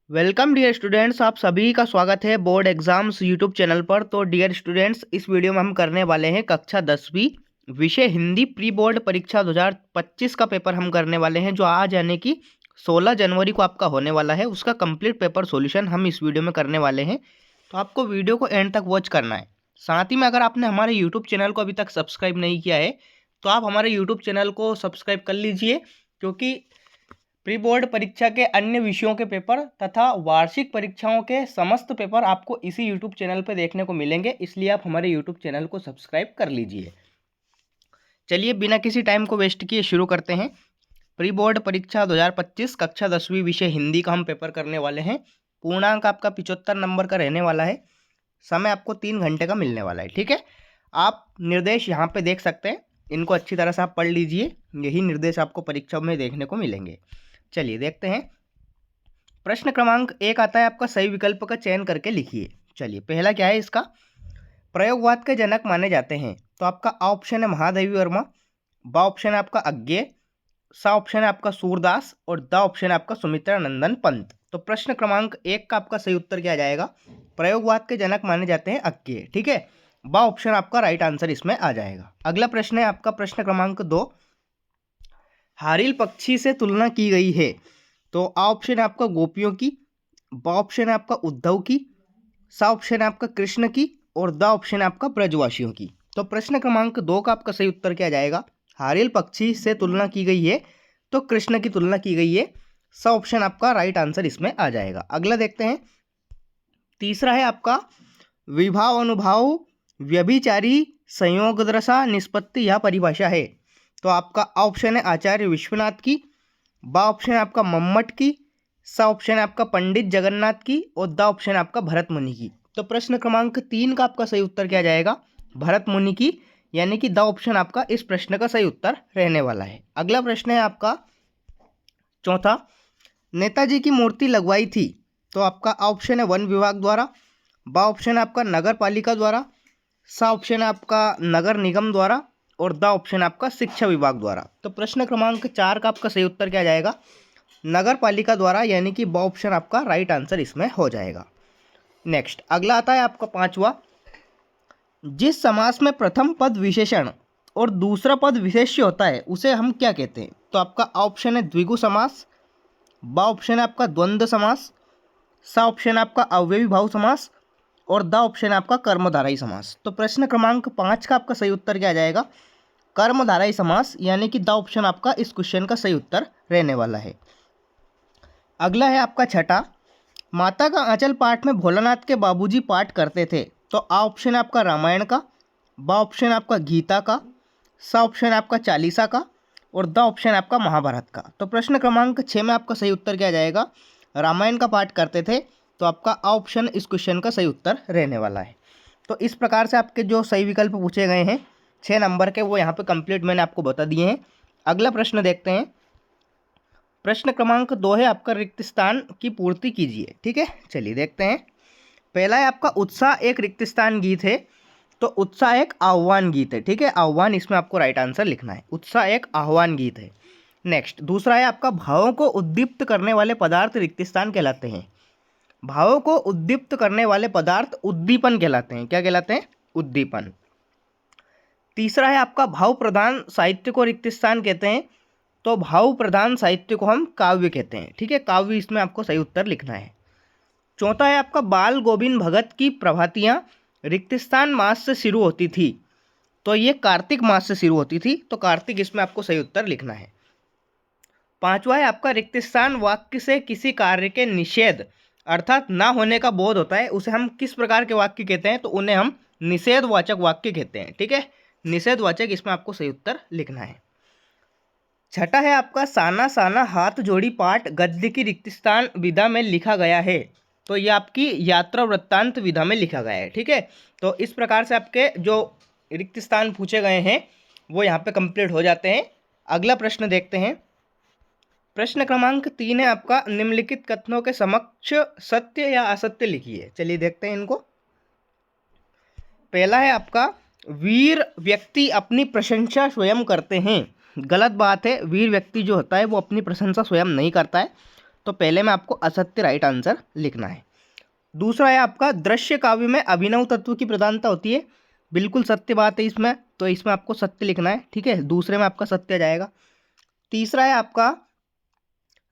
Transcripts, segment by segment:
Welcome dear students, आप सभी का स्वागत है बोर्ड एग्जाम्स यूट्यूब चैनल पर। तो डियर स्टूडेंट्स, इस वीडियो में हम करने वाले हैं कक्षा 10वीं विषय हिंदी प्री बोर्ड परीक्षा 2025 का पेपर हम करने वाले हैं, जो आज यानी कि 16 जनवरी को आपका होने वाला है। उसका कंप्लीट पेपर सॉल्यूशन हम इस वीडियो में करने वाले हैं, तो आपको वीडियो को एंड तक वॉच करना है। साथ ही में अगर आपने हमारे यूट्यूब चैनल को अभी तक सब्सक्राइब नहीं किया है तो आप हमारे यूट्यूब चैनल को सब्सक्राइब कर लीजिए, क्योंकि प्री बोर्ड परीक्षा के अन्य विषयों के पेपर तथा वार्षिक परीक्षाओं के समस्त पेपर आपको इसी यूट्यूब चैनल पर देखने को मिलेंगे, इसलिए आप हमारे यूट्यूब चैनल को सब्सक्राइब कर लीजिए। चलिए बिना किसी टाइम को वेस्ट किए शुरू करते हैं। प्री बोर्ड परीक्षा 2025 कक्षा 10वीं विषय हिंदी का हम पेपर करने वाले हैं। पूर्णांक आपका 75 नंबर का रहने वाला है। समय आपको 3 घंटे का मिलने वाला है। ठीक है, आप निर्देश यहाँ पे देख सकते हैं, इनको अच्छी तरह से आप पढ़ लीजिए। यही निर्देश आपको परीक्षा में देखने को मिलेंगे। चलिए देखते हैं। प्रश्न क्रमांक 1 आता है आपका, सही विकल्प का चयन करके लिखिए। चलिए पहला क्या है इसका, प्रयोगवाद के जनक माने जाते हैं। तो आपका आ ऑप्शन है महादेवी वर्मा, बा ऑप्शन है आपका अज्ञे, सा ऑप्शन है आपका सूरदास और द ऑप्शन है आपका सुमित्रा नंदन पंत। तो प्रश्न क्रमांक 1 का आपका सही उत्तर क्या जाएगा, प्रयोगवाद के जनक माने जाते हैं अज्ञे। ठीक है, बा ऑप्शन आपका राइट आंसर इसमें आ जाएगा। अगला प्रश्न है आपका प्रश्न क्रमांक 2, हारिल पक्षी से तुलना की गई है। तो आ ऑप्शन है आपका गोपियों की, बा ऑप्शन है आपका उद्धव की, सा ऑप्शन है आपका कृष्ण की और द ऑप्शन है आपका ब्रजवासियों की। तो प्रश्न क्रमांक 2 का आपका सही उत्तर क्या जाएगा, हारिल पक्षी से तुलना की गई है तो कृष्ण की तुलना की गई है। सा ऑप्शन आपका राइट आंसर इसमें आ जाएगा। अगला देखते हैं। तीसरा है आपका, विभाव अनुभाव व्यभिचारी संयोग दशा निष्पत्ति यह परिभाषा है। तो आपका ऑप्शन है आचार्य विश्वनाथ की, बा ऑप्शन है आपका मम्मट की, सा ऑप्शन है आपका पंडित जगन्नाथ की और द ऑप्शन है आपका भरत मुनि की। तो प्रश्न क्रमांक 3 का आपका सही उत्तर क्या जाएगा, भरत मुनि की, यानी कि द ऑप्शन आपका इस प्रश्न का सही उत्तर रहने वाला है। अगला प्रश्न है आपका चौथा, नेताजी की मूर्ति लगवाई थी। तो आपका ऑप्शन है वन विभाग द्वारा, बा ऑप्शन है आपका नगर पालिका द्वारा, सा ऑप्शन है आपका नगर निगम द्वारा और द ऑप्शन आपका शिक्षा विभाग द्वारा। तो प्रश्न क्रमांक 4 का आपका सही उत्तर क्या जाएगा, नगर पालिका द्वारा, यानी कि ब ऑप्शन आपका राइट आंसर इसमें हो जाएगा। नेक्स्ट अगला आता है आपका पांचवा, जिस समास में प्रथम पद विशेषण और दूसरा पद विशेष्य होता है उसे हम क्या कहते हैं। तो आपका ऑप्शन है द्विगु समास, बा ऑप्शन है आपका द्वंद्व समास, सा ऑप्शन है आपका अव्ययी भाव समास और द ऑप्शन है आपका कर्मधारयी समास। तो प्रश्न क्रमांक 5 का आपका सही उत्तर क्या जाएगा, कर्मधारयी समास, यानी कि द ऑप्शन आपका इस क्वेश्चन का सही उत्तर रहने वाला है। अगला है आपका छठा, माता का आंचल पाठ में भोलानाथ के बाबूजी पाठ करते थे। तो आ ऑप्शन है आपका रामायण का, बा ऑप्शन है आपका गीता का, सा ऑप्शन है आपका चालीसा का और द ऑप्शन है आपका महाभारत का। तो प्रश्न क्रमांक 6 में आपका सही उत्तर क्या जाएगा, रामायण का पाठ करते थे। तो आपका आ ऑप्शन इस क्वेश्चन का सही उत्तर रहने वाला है। तो इस प्रकार से आपके जो सही विकल्प पूछे गए हैं 6 नंबर के, वो यहाँ पे कंप्लीट मैंने आपको बता दिए हैं। अगला प्रश्न देखते हैं। प्रश्न क्रमांक 2 है आपका, रिक्त स्थान की पूर्ति कीजिए। ठीक है, चलिए देखते हैं। पहला है आपका, उत्साह एक रिक्त स्थान गीत है। तो उत्साह एक आह्वान गीत है। ठीक है, आह्वान इसमें आपको राइट आंसर लिखना है, उत्साह एक आह्वान गीत है। नेक्स्ट दूसरा है आपका, भावों को उद्दीप्त करने वाले पदार्थ रिक्त स्थान कहलाते हैं। भावों को उद्दीप्त करने वाले पदार्थ उद्दीपन कहलाते हैं। क्या कहलाते हैं, उद्दीपन। तीसरा है आपका, भाव प्रधान साहित्य को रिक्त स्थान कहते हैं। तो भाव प्रधान साहित्य को हम काव्य कहते हैं। ठीक है, काव्य इसमें आपको सही उत्तर लिखना है। चौथा है आपका, बाल गोविंद भगत की प्रभातियाँ रिक्त स्थान मास से शुरू होती थी। तो ये कार्तिक मास से शुरू होती थी, तो कार्तिक इसमें आपको सही उत्तर लिखना है। पांचवा है आपका, रिक्त स्थान वाक्य से किसी कार्य के निषेध अर्थात ना होने का बोध होता है, उसे हम किस प्रकार के वाक्य कहते हैं। तो उन्हें हम निषेधवाचक वाक्य कहते हैं। ठीक है, निषेधवाचक इसमें आपको सही उत्तर लिखना है। छठा है आपका, साना साना हाथ जोड़ी पाठ गद्य की रिक्त स्थान विधा में लिखा गया है। तो ये आपकी यात्रा वृत्तांत विधा में लिखा गया है। ठीक है, तो इस प्रकार से आपके जो रिक्त स्थान पूछे गए हैं वो यहाँ पे कंप्लीट हो जाते हैं। अगला प्रश्न देखते हैं। प्रश्न क्रमांक 3 है आपका, निम्नलिखित कथनों के समक्ष सत्य या असत्य लिखिए। चलिए देखते हैं इनको। पहला है आपका, वीर व्यक्ति अपनी प्रशंसा स्वयं करते हैं। गलत बात है, वीर व्यक्ति जो होता है वो अपनी प्रशंसा स्वयं नहीं करता है। तो पहले में आपको असत्य राइट आंसर लिखना है। दूसरा है आपका दृश्य काव्य में अभिनव तत्व की प्रधानता होती है, बिल्कुल सत्य बात है इसमें, तो इसमें आपको सत्य लिखना है, ठीक है, दूसरे में आपका सत्य आ जाएगा। तीसरा है आपका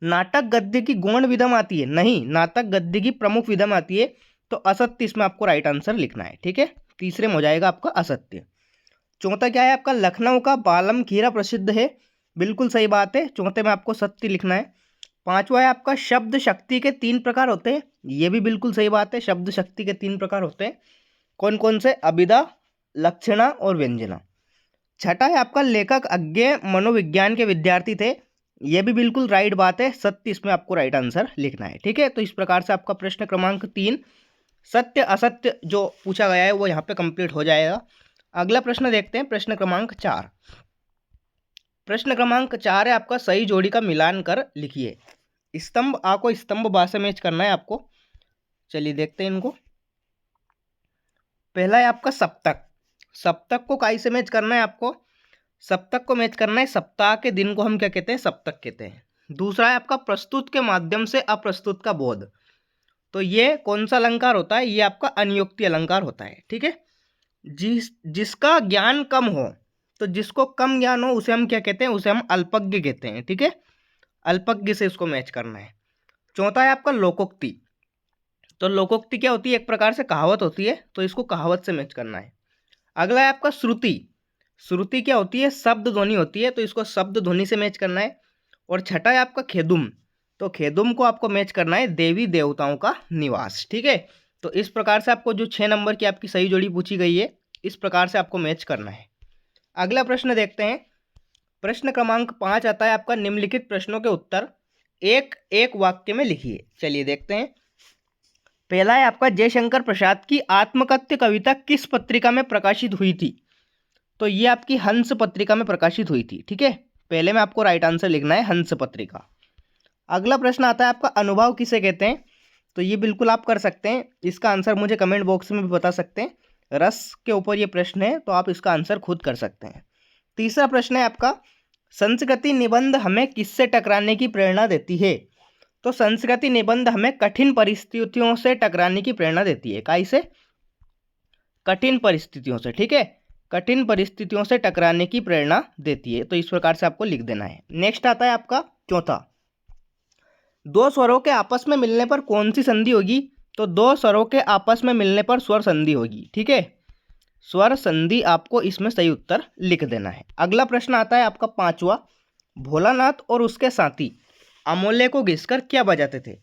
नाटक गद्य की गौण विधम आती है, नहीं, नाटक गद्य की प्रमुख विधम आती है, तो असत्य इसमें आपको राइट आंसर लिखना है, ठीक है, तीसरे में हो जाएगा आपका असत्य। चौथा क्या है आपका लखनऊ का बालम खीरा प्रसिद्ध है, बिल्कुल सही बात है, चौथे में आपको सत्य लिखना है। पांचवा है आपका शब्द शक्ति के 3 प्रकार होते हैं, ये भी बिल्कुल सही बात है, शब्द शक्ति के 3 प्रकार होते हैं, कौन कौन से, अभिधा, लक्षणा और व्यंजना। छठा है आपका लेखक अज्ञेय मनोविज्ञान के विद्यार्थी थे, ये भी बिल्कुल राइट बात है, सत्य इसमें आपको राइट आंसर लिखना है, ठीक है। तो इस प्रकार से आपका प्रश्न क्रमांक 3 सत्य असत्य जो पूछा गया है वो यहाँ पे कंप्लीट हो जाएगा। अगला प्रश्न देखते हैं, प्रश्न क्रमांक 4। प्रश्न क्रमांक 4 है आपका सही जोड़ी का मिलान कर लिखिए। स्तंभ आ को स्तंभ बा से मैच करना है आपको, चलिए देखते हैं इनको। पहला है आपका सप्तक, सप्तक को काई से मैच करना है आपको, सप्तक को मैच करना है, सप्ताह के दिन को हम क्या कहते हैं, सप्तक कहते हैं। दूसरा है आपका प्रस्तुत के माध्यम से अप्रस्तुत का बोध, तो ये कौन सा अलंकार होता है, ये आपका अनियुक्ति अलंकार होता है, ठीक है। जिसका ज्ञान कम हो, तो जिसको कम ज्ञान हो उसे हम क्या कहते हैं, उसे हम अल्पज्ञ कहते हैं, ठीक है, अल्पज्ञ से इसको मैच करना है। चौथा है आपका लोकोक्ति, तो लोकोक्ति क्या होती है, एक प्रकार से कहावत होती है, तो इसको कहावत से मैच करना है। अगला है आपका श्रुति, श्रुति क्या होती है, शब्द ध्वनि होती है, तो इसको शब्द ध्वनि से मैच करना है। और छठा है आपका खेदुम, तो खेदुम को आपको मैच करना है देवी देवताओं का निवास, ठीक है। तो इस प्रकार से आपको जो 6 नंबर की आपकी सही जोड़ी पूछी गई है, इस प्रकार से आपको मैच करना है। अगला प्रश्न देखते हैं, प्रश्न क्रमांक 5 आता है आपका निम्नलिखित प्रश्नों के उत्तर एक एक वाक्य में लिखिए। चलिए देखते हैं। पहला है आपका जयशंकर प्रसाद की आत्मकथ्य कविता किस पत्रिका में प्रकाशित हुई थी, तो ये आपकी हंस पत्रिका में प्रकाशित हुई थी, ठीक है, पहले में आपको राइट आंसर लिखना है हंस पत्रिका। अगला प्रश्न आता है आपका अनुभव किसे कहते हैं, तो ये बिल्कुल आप कर सकते हैं, इसका आंसर मुझे कमेंट बॉक्स में भी बता सकते हैं, रस के ऊपर ये प्रश्न है, तो आप इसका आंसर खुद कर सकते हैं। तीसरा प्रश्न है आपका संस्कृति निबंध हमें किससे टकराने की प्रेरणा देती है, तो संस्कृति निबंध हमें कठिन परिस्थितियों से टकराने की प्रेरणा देती है, कैसे, कठिन परिस्थितियों से, ठीक है, कठिन परिस्थितियों से टकराने की प्रेरणा देती है, तो इस प्रकार से आपको लिख देना है। नेक्स्ट आता है आपका चौथा, दो स्वरों के आपस में मिलने पर कौन सी संधि होगी, तो दो स्वरों के आपस में मिलने पर स्वर संधि होगी, ठीक है, स्वर संधि आपको इसमें सही उत्तर लिख देना है। अगला प्रश्न आता है आपका पांचवा, भोलानाथ और उसके साथी अमोले को घिसकर क्या बजाते थे,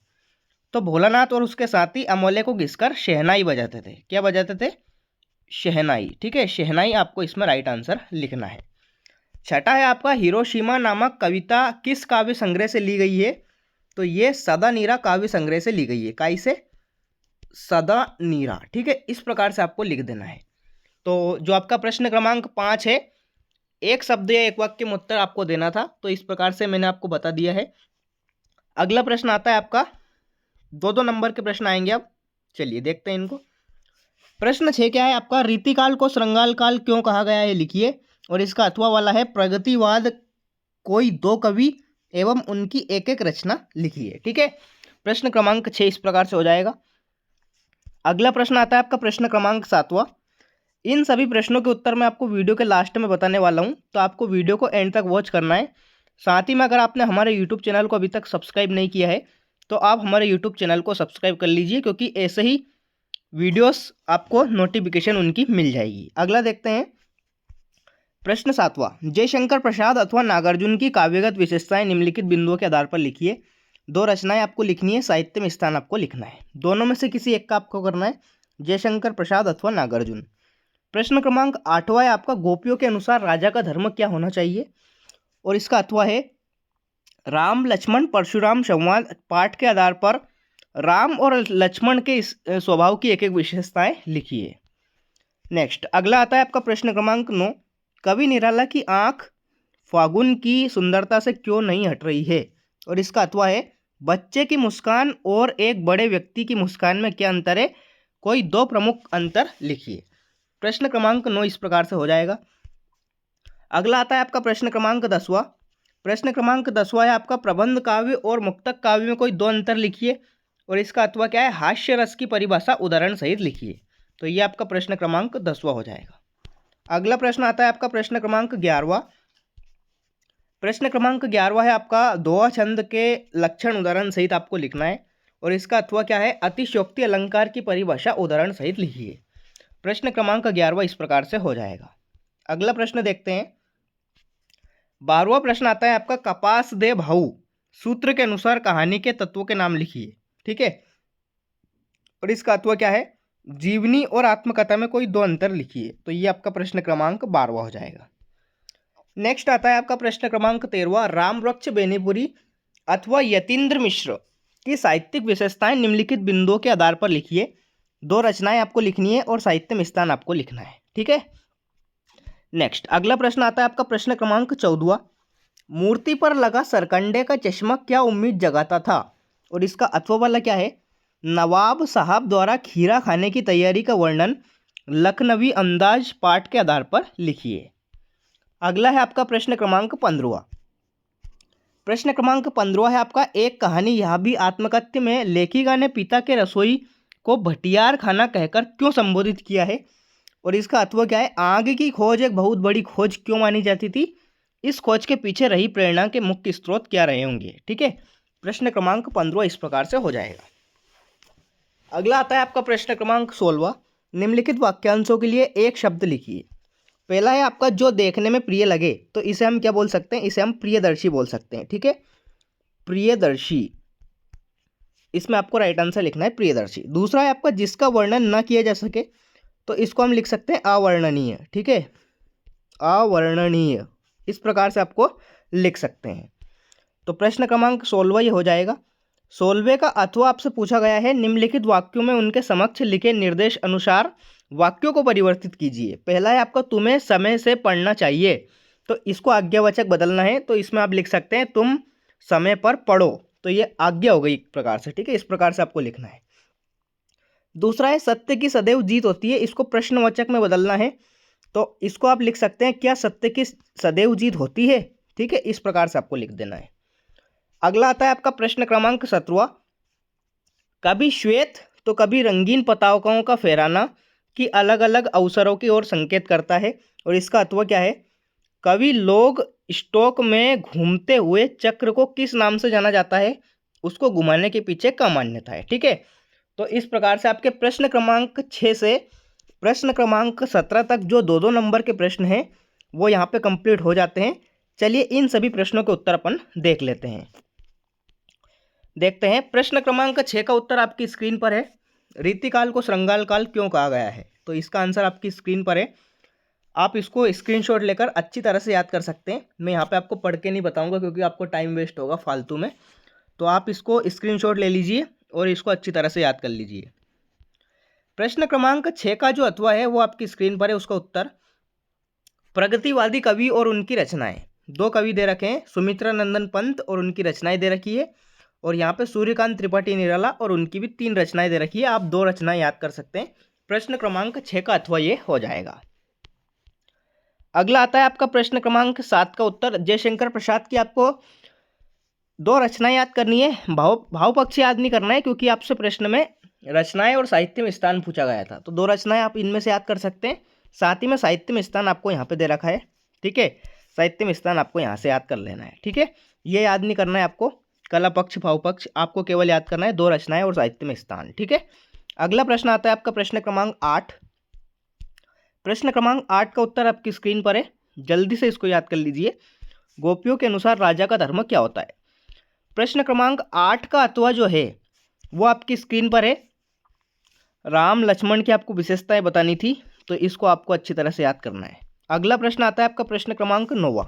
तो भोलानाथ और उसके साथी अमोले को घिसकर शहनाई बजाते थे, क्या बजाते थे, शहनाई, ठीक है, शहनाई आपको इसमें राइट आंसर लिखना है। छठा है आपका हिरोशिमा नामक कविता किस काव्य संग्रह से ली गई है, तो ये सदा नीरा काव्य संग्रह से ली गई है, कैसे, सदा नीरा, ठीक है, इस प्रकार से आपको लिख देना है। तो जो आपका प्रश्न क्रमांक 5 है, एक शब्द या एक वाक्य में उत्तर आपको देना था, तो इस प्रकार से मैंने आपको बता दिया है। अगला प्रश्न आता है आपका 2-2 नंबर के प्रश्न आएंगे अब, चलिए देखते हैं इनको। प्रश्न 6 क्या है आपका रीतिकाल को श्रृंगार काल क्यों कहा गया है, लिखिए, और इसका अथवा वाला है प्रगतिवाद कोई 2 कवि एवं उनकी एक एक रचना लिखिए, ठीक है। प्रश्न क्रमांक 6 इस प्रकार से हो जाएगा। अगला प्रश्न आता है आपका प्रश्न क्रमांक 7वां, इन सभी प्रश्नों के उत्तर मैं आपको वीडियो के लास्ट में बताने वाला हूं, तो आपको वीडियो को एंड तक वॉच करना है। साथ ही में अगर आपने हमारे यूट्यूब चैनल को अभी तक सब्सक्राइब नहीं किया है, तो आप हमारे यूट्यूब चैनल को सब्सक्राइब कर लीजिए, क्योंकि ऐसे ही वीडियोस आपको नोटिफिकेशन उनकी मिल जाएगी। अगला देखते हैं प्रश्न 7वां, जयशंकर प्रसाद अथवा नागार्जुन की काव्यगत विशेषताएं निम्नलिखित बिंदुओं के आधार पर लिखिए। 2 रचनाएं आपको लिखनी है, साहित्य में स्थान आपको लिखना है, दोनों में से किसी एक का आपको करना है, जयशंकर प्रसाद अथवा नागार्जुन। प्रश्न क्रमांक 8वां है आपका गोपियों के अनुसार राजा का धर्म क्या होना चाहिए, और इसका अथवा है राम लक्ष्मण परशुराम संवाद पाठ के आधार पर राम और लक्ष्मण के स्वभाव की एक एक विशेषताएं लिखिए। नेक्स्ट अगला आता है आपका प्रश्न क्रमांक 9, कवि निराला की आंख फागुन की सुंदरता से क्यों नहीं हट रही है, और इसका अथवा है बच्चे की मुस्कान और एक बड़े व्यक्ति की मुस्कान में क्या अंतर है, कोई 2 प्रमुख अंतर लिखिए। प्रश्न क्रमांक 9 इस प्रकार से हो जाएगा। अगला आता है आपका प्रश्न क्रमांक 10वां, प्रश्न क्रमांक 10वां है आपका प्रबंध काव्य और मुक्तक काव्य में कोई दो अंतर लिखिए और इसका अथवा क्या है, हास्य रस की परिभाषा उदाहरण सहित लिखिए। तो ये आपका प्रश्न क्रमांक 10वां हो जाएगा। अगला प्रश्न आता है आपका प्रश्न क्रमांक 11वां। प्रश्न क्रमांक 11वां है आपका दोहा छंद के लक्षण उदाहरण सहित आपको लिखना है और इसका अथवा क्या है, अतिशयोक्ति अलंकार की परिभाषा उदाहरण सहित लिखिए। प्रश्न क्रमांक 11वां इस प्रकार से हो जाएगा। अगला प्रश्न देखते हैं। 12वां प्रश्न आता है आपका कपास दे भाऊ सूत्र के अनुसार कहानी के तत्वों के नाम लिखिए। ठीक है, और इसका अथवा क्या है, जीवनी और आत्मकथा में कोई दो अंतर लिखिए। तो ये आपका प्रश्न क्रमांक 12वां हो जाएगा। नेक्स्ट आता है आपका प्रश्न क्रमांक 13वां। राम वृक्ष बेनीपुरी अथवा यतीन्द्र मिश्र की साहित्यिक विशेषताएं निम्नलिखित बिंदुओं के आधार पर लिखिए। दो रचनाएं आपको लिखनी है और साहित्य में स्थान आपको लिखना है। ठीक है, नेक्स्ट अगला प्रश्न आता है आपका प्रश्न क्रमांक 14वां। मूर्ति पर लगा सरकंडे का चश्मा क्या उम्मीद जगाता था और इसका अथवा वाला क्या है, नवाब साहब द्वारा खीरा खाने की तैयारी का वर्णन लखनवी अंदाज पाठ के आधार पर लिखिए। अगला है आपका प्रश्न क्रमांक 15वां। प्रश्न क्रमांक 15वां है आपका एक कहानी यह भी आत्मकथ्य में लेखिका ने पिता के रसोई को भटियार खाना कहकर क्यों संबोधित किया है और इसका अथवा क्या है, आग की खोज एक बहुत बड़ी खोज क्यों मानी जाती थी, इस खोज के पीछे रही प्रेरणा के मुख्य स्रोत क्या रहे होंगे। ठीक है, प्रश्न क्रमांक 15 इस प्रकार से हो जाएगा। अगला आता है आपका प्रश्न क्रमांक 16वां। निम्नलिखित वाक्यांशों के लिए एक शब्द लिखिए। पहला है आपका जो देखने में प्रिय लगे, तो इसे हम क्या बोल सकते हैं, इसे हम प्रियदर्शी बोल सकते हैं। ठीक है, प्रियदर्शी, इसमें आपको राइट आंसर लिखना है प्रियदर्शी। दूसरा है आपका जिसका वर्णन न किया जा सके, तो इसको हम लिख सकते हैं अवर्णनीय। ठीक है, अवर्णनीय, इस प्रकार से आपको लिख सकते हैं। तो प्रश्न क्रमांक 16वां ये हो जाएगा। 16वें का अथवा आपसे पूछा गया है निम्नलिखित वाक्यों में उनके समक्ष लिखे निर्देश अनुसार वाक्यों को परिवर्तित कीजिए। पहला है आपका तुम्हें समय से पढ़ना चाहिए, तो इसको आज्ञावाचक बदलना है, तो इसमें आप लिख सकते हैं तुम समय पर पढ़ो, तो ये आज्ञा हो गई एक प्रकार से। ठीक है, इस प्रकार से आपको लिखना है। दूसरा है सत्य की सदैव जीत होती है, इसको प्रश्नवाचक में बदलना है, तो इसको आप लिख सकते हैं क्या सत्य की सदैव जीत होती है। ठीक है, इस प्रकार से आपको लिख देना है। अगला आता है आपका प्रश्न क्रमांक 17वां। कभी श्वेत तो कभी रंगीन पताकाओं का फहराना की अलग अलग अवसरों की ओर संकेत करता है और इसका अथवा क्या है, कभी लोग स्टॉक में घूमते हुए चक्र को किस नाम से जाना जाता है, उसको घुमाने के पीछे क्या मान्यता है। ठीक है, तो इस प्रकार से आपके प्रश्न क्रमांक 6 से प्रश्न क्रमांक 17 तक जो दो दो नंबर के प्रश्न हैं वो यहाँ पे कंप्लीट हो जाते हैं। चलिए इन सभी प्रश्नों के उत्तर अपन देख लेते हैं। देखते हैं प्रश्न क्रमांक 6 का उत्तर आपकी स्क्रीन पर है। रीतिकाल को श्रृंगार काल क्यों कहा गया है, तो इसका आंसर आपकी स्क्रीन पर है। आप इसको स्क्रीनशॉट लेकर अच्छी तरह से याद कर सकते हैं। मैं यहाँ पे आपको पढ़ के नहीं बताऊंगा क्योंकि आपको टाइम वेस्ट होगा फालतू में, तो आप इसको स्क्रीनशॉट ले लीजिए और इसको अच्छी तरह से याद कर लीजिए। प्रश्न क्रमांक 6 का जो अथवा है वो आपकी स्क्रीन पर है। उसका उत्तर प्रगतिवादी कवि और उनकी रचनाएं, दो कवि दे रखे हैं, सुमित्रा नंदन पंत और उनकी रचनाएं दे रखी है, और यहाँ पे सूर्यकांत त्रिपाठी निराला और उनकी भी 3 रचनाएं दे रखी है। आप 2 रचनाएं याद कर सकते हैं। प्रश्न क्रमांक 6 का अथवा ये हो जाएगा। अगला आता है आपका प्रश्न क्रमांक 7 का उत्तर। जयशंकर प्रसाद की आपको 2 रचनाएं याद करनी है, भाव पक्ष याद नहीं करना है क्योंकि आपसे प्रश्न में रचनाएं और साहित्य में स्थान पूछा गया था, तो 2 रचनाएं आप इनमें से याद कर सकते हैं। साथ ही में साहित्य में स्थान आपको यहाँ पे दे रखा है। ठीक है, साहित्य में स्थान आपको यहाँ से याद कर लेना है। ठीक है, ये याद नहीं करना है आपको, कला पक्ष भाव पक्ष आपको केवल याद करना है, 2 रचनाएं और साहित्य में स्थान। ठीक है, अगला प्रश्न आता है आपका प्रश्न क्रमांक 8। प्रश्न क्रमांक 8 का उत्तर आपकी स्क्रीन पर है, जल्दी से इसको याद कर लीजिए। गोपियों के अनुसार राजा का धर्म क्या होता है। प्रश्न क्रमांक 8 का अथवा जो है वो आपकी स्क्रीन पर है। राम लक्ष्मण की आपको विशेषताएं बतानी थी, तो इसको आपको अच्छी तरह से याद करना है। अगला प्रश्न आता है आपका प्रश्न क्रमांक 9।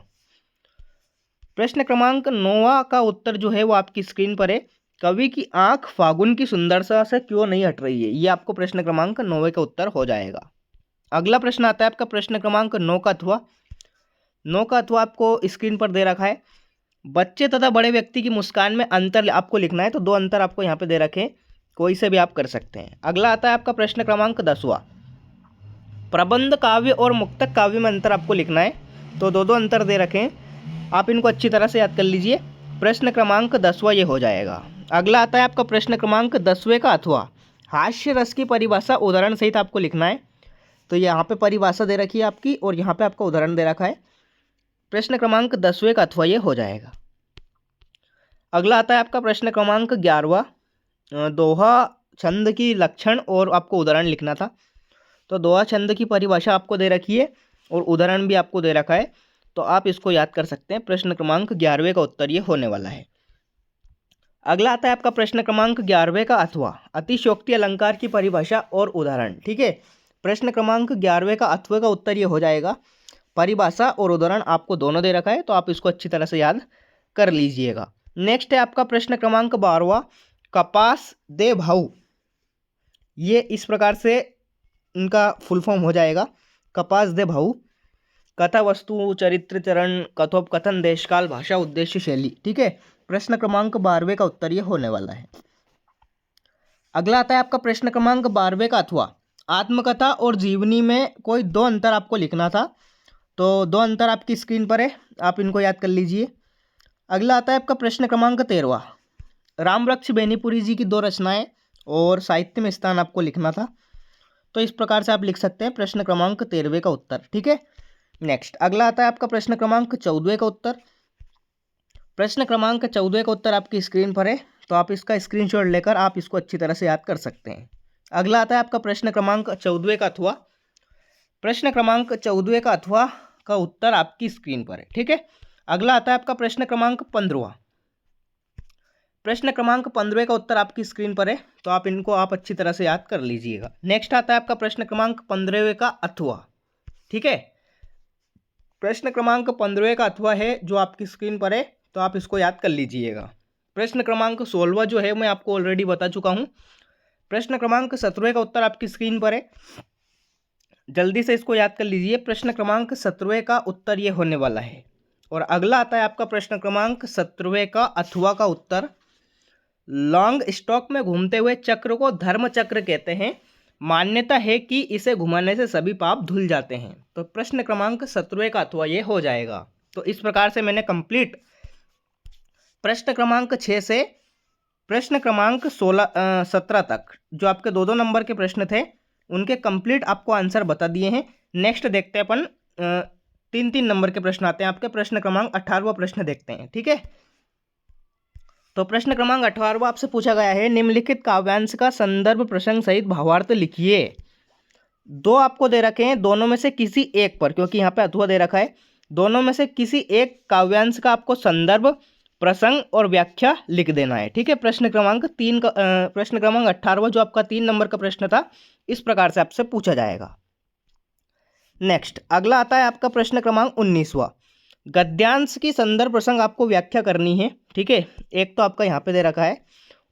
प्रश्न क्रमांक 9 का उत्तर जो है वो आपकी स्क्रीन पर है। कवि की आंख फागुन की सुंदरता से क्यों नहीं हट रही है, ये आपको प्रश्न क्रमांक 9 का उत्तर हो जाएगा। अगला प्रश्न आता है आपका प्रश्न क्रमांक 9 का अथवा। 9 का अथवा आपको स्क्रीन पर दे रखा है। बच्चे तथा बड़े व्यक्ति की मुस्कान में अंतर आपको लिखना है, तो 2 अंतर आपको यहाँ पे दे रखे हैं, कोई से भी आप कर सकते हैं। अगला आता है आपका प्रश्न क्रमांक 10वां। प्रबंध काव्य और मुक्तक काव्य में अंतर आपको लिखना है, तो 2 अंतर दे रखे हैं। आप इनको अच्छी तरह से याद कर लीजिए। प्रश्न क्रमांक 10वां ये हो जाएगा। अगला आता है आपका प्रश्न क्रमांक 10वें का अथवा। हास्य रस की परिभाषा उदाहरण सहित आपको लिखना है। तो यहाँ पे परिभाषा दे रखी है आपकी और यहाँ पे आपका उदाहरण दे रखा है। प्रश्न क्रमांक 10वें का अथवा ये हो जाएगा। अगला आता है आपका प्रश्न क्रमांक 11वां। दोहा छंद की लक्षण और आपको उदाहरण लिखना था। तो दोहा छंद की परिभाषा आपको दे रखी है और उदाहरण भी आपको दे रखा है, तो आप इसको याद कर सकते हैं। प्रश्न क्रमांक 11वें का उत्तर ये होने वाला है। अगला आता है आपका प्रश्न क्रमांक 11वें का अथवा। अतिशयोक्ति अलंकार की परिभाषा और उदाहरण। ठीक है, प्रश्न क्रमांक 11वें का अथवा का उत्तर ये हो जाएगा। परिभाषा और उदाहरण आपको दोनों दे रखा है, तो आप इसको अच्छी तरह से याद कर लीजिएगा। नेक्स्ट है आपका प्रश्न क्रमांक 12वां। कपास दे भाऊ, ये इस प्रकार से इनका फुल फॉर्म हो जाएगा। कपास दे भाऊ, कथा वस्तु चरित्र चरण कथोपकथन देशकाल भाषा उद्देश्य शैली। ठीक है, प्रश्न क्रमांक 12वें का उत्तर ये होने वाला है। अगला आता है आपका प्रश्न क्रमांक 12वें का अथवा। आत्मकथा और जीवनी में कोई दो अंतर आपको लिखना था, तो दो अंतर आपकी स्क्रीन पर है, आप इनको याद कर लीजिए। अगला आता है आपका प्रश्न क्रमांक 13वां। रामवृक्ष बेनीपुरी जी की दो रचनाएं और साहित्य में स्थान आपको लिखना था, तो इस प्रकार से आप लिख सकते हैं प्रश्न क्रमांक 13वें का उत्तर। ठीक है, नेक्स्ट अगला आता है आपका प्रश्न क्रमांक 14वें का उत्तर। प्रश्न क्रमांक 14वें का उत्तर आपकी स्क्रीन पर है, तो आप इसका स्क्रीनशॉट लेकर आप इसको अच्छी तरह से याद कर सकते हैं। अगला आता है आपका प्रश्न क्रमांक 14वें का अथवा। प्रश्न क्रमांक 14वें का अथवा का उत्तर आपकी स्क्रीन पर है। ठीक है, अगला आता है आपका प्रश्न क्रमांक 15वां। प्रश्न क्रमांक 15वें का उत्तर आपकी स्क्रीन पर है, तो आप इनको आप अच्छी तरह से याद कर लीजिएगा। नेक्स्ट आता है आपका प्रश्न क्रमांक 15वें का अथवा। ठीक है, प्रश्न क्रमांक 15वें का अथवा है जो आपकी स्क्रीन पर है, तो आप इसको याद कर लीजिएगा। प्रश्न क्रमांक 16वां जो है मैं आपको ऑलरेडी बता चुका हूँ। प्रश्न क्रमांक 17वें का उत्तर आपकी स्क्रीन पर है, जल्दी से इसको याद कर लीजिए। प्रश्न क्रमांक 17वें का उत्तर ये होने वाला है। और अगला आता है आपका प्रश्न क्रमांक 17वें का अथवा का उत्तर। लॉन्ग स्टॉक में घूमते हुए चक्र को धर्म चक्र कहते हैं। मान्यता है कि इसे घुमाने से सभी पाप धुल जाते हैं। तो प्रश्न क्रमांक 17वें का अथवा ये हो जाएगा। तो इस प्रकार से मैंने कंप्लीट प्रश्न क्रमांक 6 से प्रश्न क्रमांक 17 तक जो आपके दो दो नंबर के प्रश्न थे उनके कंप्लीट आपको आंसर बता दिए हैं। नेक्स्ट देखते हैं अपन 3-3 नंबर के प्रश्न आते हैं आपके। प्रश्न क्रमांक 18वां प्रश्न देखते हैं। ठीक है, तो प्रश्न क्रमांक 18वां आपसे पूछा गया है, निम्नलिखित काव्यांश का संदर्भ प्रसंग सहित भावार्थ लिखिए। दो आपको दे रखे हैं, दोनों में से किसी एक पर, क्योंकि यहाँ पे अथवा दे रखा है, दोनों में से किसी एक काव्यांश का आपको संदर्भ प्रसंग और व्याख्या लिख देना है। ठीक है, प्रश्न क्रमांक 18वां जो आपका 3 नंबर का प्रश्न था, इस प्रकार से आपसे पूछा जाएगा। नेक्स्ट अगला आता है आपका प्रश्न क्रमांक 19वां। गद्यांश की संदर्भ प्रसंग आपको व्याख्या करनी है। ठीक है, एक तो आपका यहाँ पे दे रखा है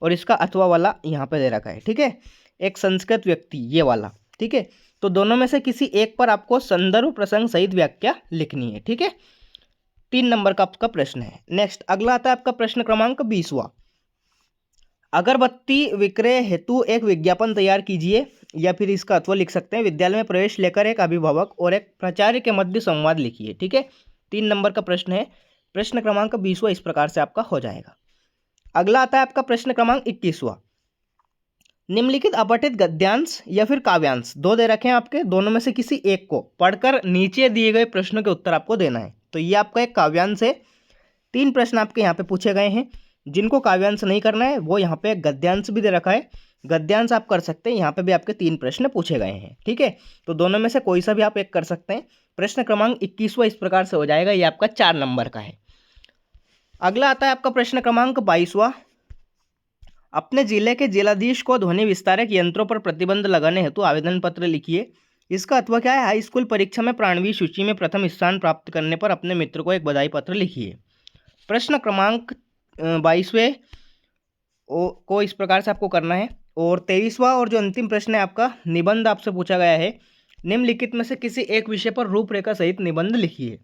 और इसका अथवा वाला यहाँ पे दे रखा है। ठीक है, एक संस्कृत व्यक्ति ये वाला। ठीक है, तो दोनों में से किसी एक पर आपको संदर्भ प्रसंग सहित व्याख्या लिखनी है। ठीक है, 3 नंबर का आपका प्रश्न है। नेक्स्ट अगला आता है आपका प्रश्न क्रमांक 20वां। अगरबत्ती विक्रय हेतु एक विज्ञापन तैयार कीजिए, या फिर इसका अथवा लिख सकते हैं, विद्यालय में प्रवेश लेकर एक अभिभावक और एक प्राचार्य के मध्य संवाद लिखिए। ठीक है, 3 नंबर का प्रश्न है। प्रश्न क्रमांक 20वां इस प्रकार से आपका हो जाएगा। अगला आता है आपका प्रश्न क्रमांक 21वां। निम्नलिखित अपठित गद्यांश या फिर काव्यांश दो दे रखे हैं आपके, दोनों में से किसी एक को पढ़कर नीचे दिए गए प्रश्नों के उत्तर आपको देना है। तो ये आपका एक काव्यांश है। 3 प्रश्न आपके यहाँ पे पूछे गए हैं। जिनको काव्यांश नहीं करना है वो यहाँ पे गद्यांश भी दे रखा है, गद्यांश आप कर सकते हैं। यहाँ पे भी आपके 3 प्रश्न पूछे गए हैं। ठीक है, तो दोनों में से कोई सा भी आप एक कर सकते हैं। प्रश्न क्रमांक 21वां इस प्रकार से हो जाएगा, ये आपका 4 नंबर का है। अगला आता है आपका प्रश्न क्रमांक 22वां। अपने जिले के जिलाधीश को ध्वनि विस्तारक यंत्रों पर प्रतिबंध लगाने हेतु आवेदन पत्र लिखिए। इसका अथवा क्या है, हाई स्कूल परीक्षा में प्राणवीर सूची में प्रथम स्थान प्राप्त करने पर अपने मित्र को एक बधाई पत्र लिखिए। प्रश्न क्रमांक 22वें को इस प्रकार से आपको करना है। और 23वां और जो अंतिम प्रश्न है आपका, निबंध आपसे पूछा गया है, निम्नलिखित में से किसी एक विषय पर रूपरेखा सहित निबंध लिखिए।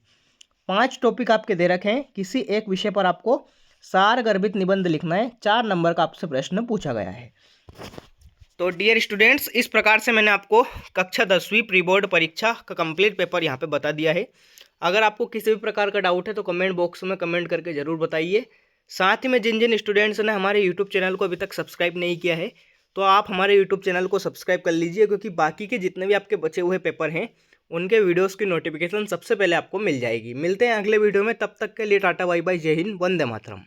5 टॉपिक आपके दे रखे हैं, किसी एक विषय पर आपको सार गर्भित निबंध लिखना है। 4 नंबर का आपसे प्रश्न पूछा गया है। तो डियर स्टूडेंट्स, इस प्रकार से मैंने आपको कक्षा 10वीं प्री बोर्ड परीक्षा का कंप्लीट पेपर यहाँ पे बता दिया है। अगर आपको किसी भी प्रकार का डाउट है तो कमेंट बॉक्स में कमेंट करके ज़रूर बताइए। साथ ही में जिन जिन स्टूडेंट्स ने हमारे यूट्यूब चैनल को अभी तक सब्सक्राइब नहीं किया है तो आप हमारे यूट्यूब चैनल को सब्सक्राइब कर लीजिए, क्योंकि बाकी के जितने भी आपके बचे हुए पेपर हैं उनके वीडियोस की नोटिफिकेशन सबसे पहले आपको मिल जाएगी। मिलते हैं अगले वीडियो में, तब तक के लिए टाटा बाय बाय, जय हिंद, वंदे मातरम।